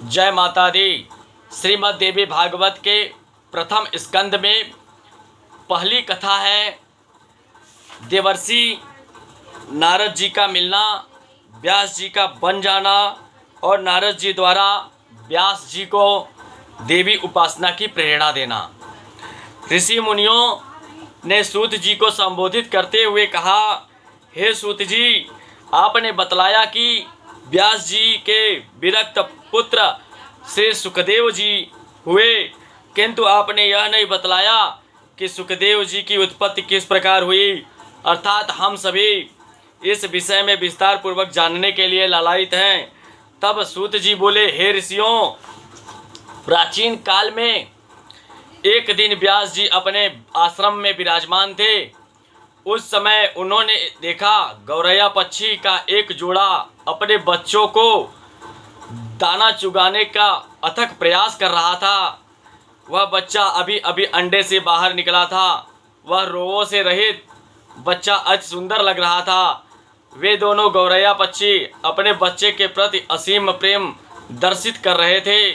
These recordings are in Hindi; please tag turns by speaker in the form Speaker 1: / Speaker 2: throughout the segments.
Speaker 1: जय माता दी। श्रीमद् देवी भागवत के प्रथम स्कंद में पहली कथा है देवर्षि नारद जी का मिलना, व्यास जी का बन जाना और नारद जी द्वारा व्यास जी को देवी उपासना की प्रेरणा देना। ऋषि मुनियों ने सूत जी को संबोधित करते हुए कहा, हे सूत जी, आपने बतलाया कि व्यास जी के विरक्त पुत्र श्री सुखदेव जी हुए, किंतु आपने यह नहीं बतलाया कि सुखदेव जी की उत्पत्ति किस प्रकार हुई। अर्थात हम सभी इस विषय में विस्तार पूर्वक जानने के लिए लालायित हैं। तब सूत जी बोले, हे ऋषियों, प्राचीन काल में एक दिन व्यास जी अपने आश्रम में विराजमान थे। उस समय उन्होंने देखा गौरैया पक्षी का एक जोड़ा अपने बच्चों को दाना चुगाने का अथक प्रयास कर रहा था। वह बच्चा अभी अभी अंडे से बाहर निकला था। वह रोओं से रहित बच्चा अति सुंदर लग रहा था। वे दोनों गौरैया पक्षी अपने बच्चे के प्रति असीम प्रेम दर्शित कर रहे थे।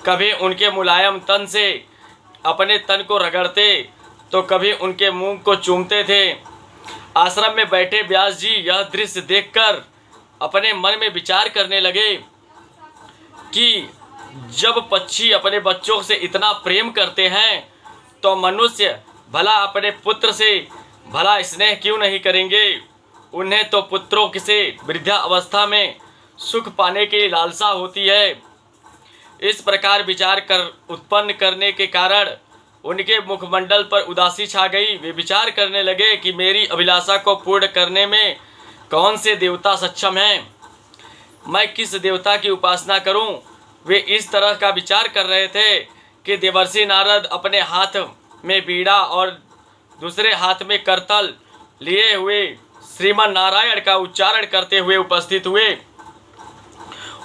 Speaker 1: कभी उनके मुलायम तन से अपने तन को रगड़ते तो कभी उनके मुंह को चूमते थे। आश्रम में बैठे व्यास जी यह दृश्य देखकर अपने मन में विचार करने लगे कि जब पक्षी अपने बच्चों से इतना प्रेम करते हैं तो मनुष्य भला अपने पुत्र से भला स्नेह क्यों नहीं करेंगे। उन्हें तो पुत्रों से वृद्धा अवस्था में सुख पाने की लालसा होती है। इस प्रकार विचार कर उत्पन्न करने के कारण उनके मुखमंडल पर उदासी छा गई। वे विचार करने लगे कि मेरी अभिलाषा को पूर्ण करने में कौन से देवता सक्षम हैं, मैं किस देवता की उपासना करूं। वे इस तरह का विचार कर रहे थे कि देवर्षि नारद अपने हाथ में बीड़ा और दूसरे हाथ में करतल लिए हुए श्रीमन नारायण का उच्चारण करते हुए उपस्थित हुए।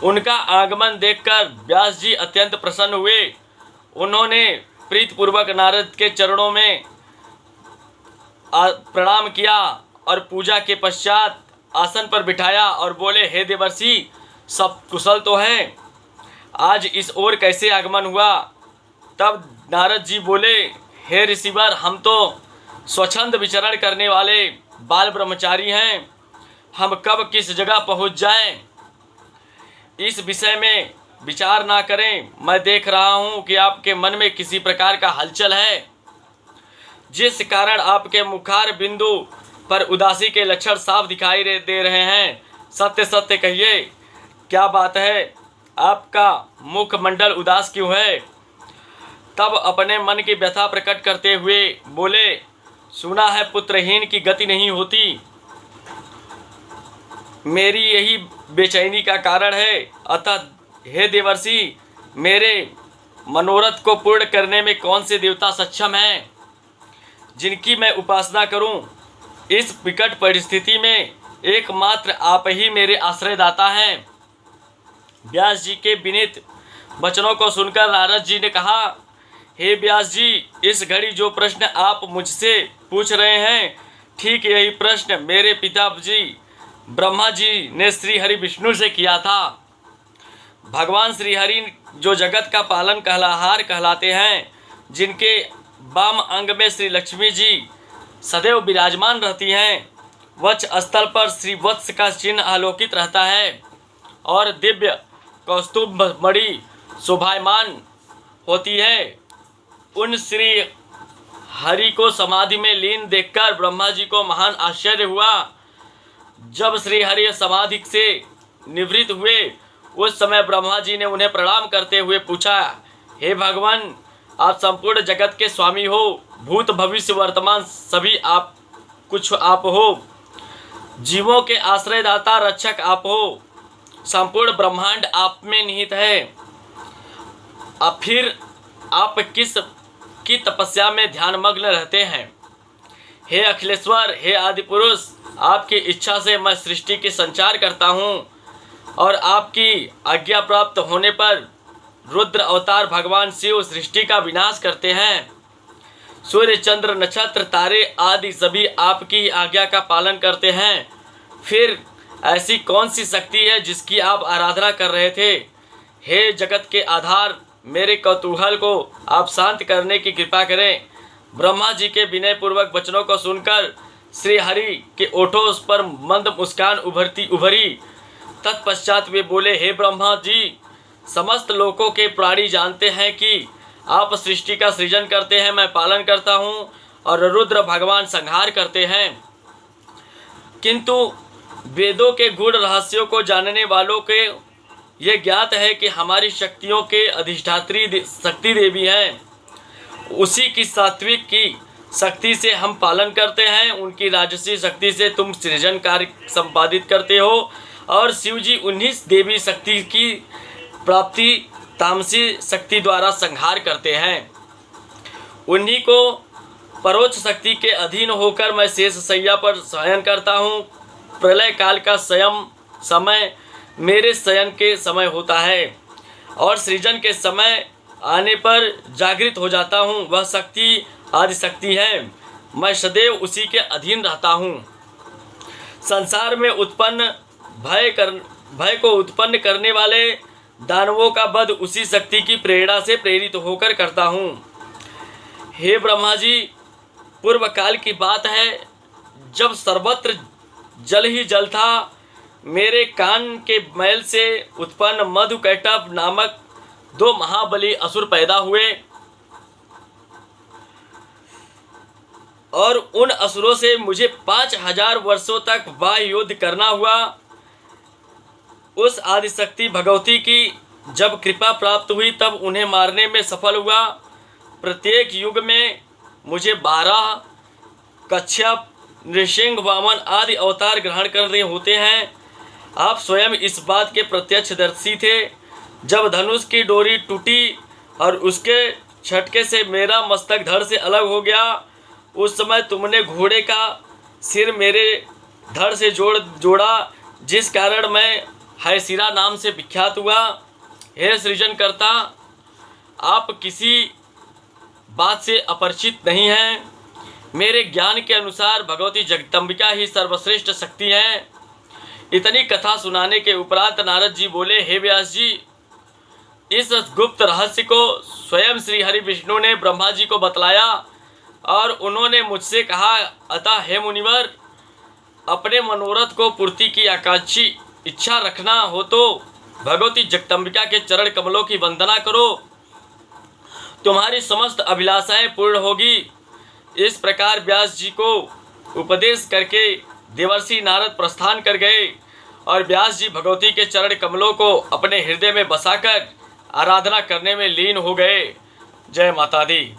Speaker 1: उनका आगमन देखकर व्यास जी अत्यंत प्रसन्न हुए। उन्होंने प्रीतपूर्वक नारद के चरणों में प्रणाम किया और पूजा के पश्चात आसन पर बिठाया और बोले, हे देवर्षि, सब कुशल तो है? आज इस ओर कैसे आगमन हुआ? तब नारद जी बोले, हे ऋषिवर, हम तो स्वच्छंद विचरण करने वाले बाल ब्रह्मचारी हैं। हम कब किस जगह पहुंच जाएं, इस विषय में विचार ना करें। मैं देख रहा हूं कि आपके मन में किसी प्रकार का हलचल है, जिस कारण आपके मुखार बिंदु पर उदासी के लक्षण साफ दिखाई दे रहे हैं। सत्य सत्य कहिए, क्या बात है? आपका मुखमंडल उदास क्यों है? तब अपने मन की व्यथा प्रकट करते हुए बोले, सुना है पुत्रहीन की गति नहीं होती, मेरी यही बेचैनी का कारण है। अतः हे देवर्षि, मेरे मनोरथ को पूर्ण करने में कौन से देवता सक्षम हैं जिनकी मैं उपासना करूं। इस विकट परिस्थिति में एकमात्र आप ही मेरे आश्रयदाता हैं। व्यास जी के विनीत वचनों को सुनकर नारद जी ने कहा, हे व्यास जी, इस घड़ी जो प्रश्न आप मुझसे पूछ रहे हैं, ठीक यही प्रश्न मेरे पिताजी ब्रह्मा जी ने श्री हरि विष्णु से किया था। भगवान श्री हरि जो जगत का पालन कहलाहार कहलाते हैं, जिनके वाम अंग में श्री लक्ष्मी जी सदैव विराजमान रहती हैं, वक्ष स्थल पर श्री वत्स का चिन्ह आलोकित रहता है और दिव्य कौस्तुभ मणि शोभायमान होती है। उन श्री हरि को समाधि में लीन देखकर ब्रह्मा जी को महान आश्चर्य हुआ। जब श्री हरि समाधि से निवृत्त हुए, उस समय ब्रह्मा जी ने उन्हें प्रणाम करते हुए पूछा, हे भगवान, आप संपूर्ण जगत के स्वामी हो, भूत भविष्य वर्तमान सभी आप कुछ आप हो, जीवों के आश्रयदाता रक्षक आप हो, संपूर्ण ब्रह्मांड आप में निहित है। अब फिर आप किस की तपस्या में ध्यानमग्न रहते हैं? हे अखिलेश्वर, हे आदि पुरुष, आपकी इच्छा से मैं सृष्टि के संचार करता हूँ और आपकी आज्ञा प्राप्त होने पर रुद्र अवतार भगवान शिव सृष्टि का विनाश करते हैं। सूर्य चंद्र नक्षत्र तारे आदि सभी आपकी आज्ञा का पालन करते हैं। फिर ऐसी कौन सी शक्ति है जिसकी आप आराधना कर रहे थे? हे जगत के आधार, मेरे कौतूहल को आप शांत करने की कृपा करें। ब्रह्मा जी के विनय पूर्वक वचनों को सुनकर श्री हरि के ओठों पर मंद मुस्कान उभरी। तत्पश्चात वे बोले, हे ब्रह्मा जी, समस्त लोकों के प्राणी जानते हैं कि आप सृष्टि का सृजन करते हैं, मैं पालन करता हूँ, और रुद्र भगवान संहार करते हैं। किंतु वेदों के गूढ़ रहस्यों को जानने वालों के ये ज्ञात है कि हमारी शक्तियों के अधिष्ठात्री शक्ति देवी हैं। उसी की सात्विक की शक्ति से हम पालन करते हैं, उनकी राजसी शक्ति से तुम सृजन कार्य संपादित करते हो, और शिव जी उन्हीं देवी शक्ति की प्राप्ति तामसी शक्ति द्वारा संहार करते हैं। उन्हीं को परोक्ष शक्ति के अधीन होकर मैं शेष शैया पर शयन करता हूँ। प्रलय काल का समय मेरे शयन के समय होता है, और सृजन के समय आने पर जागृत हो जाता हूँ। वह शक्ति आदि शक्ति है, मैं सदैव उसी के अधीन रहता हूँ। संसार में उत्पन्न भय को उत्पन्न करने वाले दानवों का वध उसी शक्ति की प्रेरणा से प्रेरित होकर करता हूँ। हे ब्रह्मा जी, पूर्व काल की बात है, जब सर्वत्र जल ही जल था, मेरे कान के मैल से उत्पन्न मधुकैटभ नामक 2 महाबली असुर पैदा हुए, और उन असुरों से मुझे 5000 वर्षों तक बाह्य युद्ध करना हुआ। उस आदिशक्ति भगवती की जब कृपा प्राप्त हुई तब उन्हें मारने में सफल हुआ। प्रत्येक युग में मुझे 12 कच्छप, नृसिंह, वामन आदि अवतार ग्रहण करने होते हैं। आप स्वयं इस बात के प्रत्यक्षदर्शी थे। जब धनुष की डोरी टूटी और उसके झटके से मेरा मस्तक धड़ से अलग हो गया, उस समय तुमने घोड़े का सिर मेरे धड़ से जोड़ा, जिस कारण मैं हैसिरा नाम से विख्यात हुआ। हे सृजनकर्ता, आप किसी बात से अपरिचित नहीं हैं। मेरे ज्ञान के अनुसार भगवती जगदम्बिका ही सर्वश्रेष्ठ शक्ति है। इतनी कथा सुनाने के उपरांत नारद जी बोले, हे व्यास जी, इस गुप्त रहस्य को स्वयं श्री हरि विष्णु ने ब्रह्मा जी को बतलाया, और उन्होंने मुझसे कहा, अतः हे मुनिवर, अपने मनोरथ को पूर्ति की आकांक्षी इच्छा रखना हो तो भगवती जगदम्बिका के चरण कमलों की वंदना करो, तुम्हारी समस्त अभिलाषाएं पूर्ण होगी। इस प्रकार व्यास जी को उपदेश करके देवर्षि नारद प्रस्थान कर गए, और व्यास जी भगवती के चरण कमलों को अपने हृदय में बसाकर आराधना करने में लीन हो गए। जय माता दी।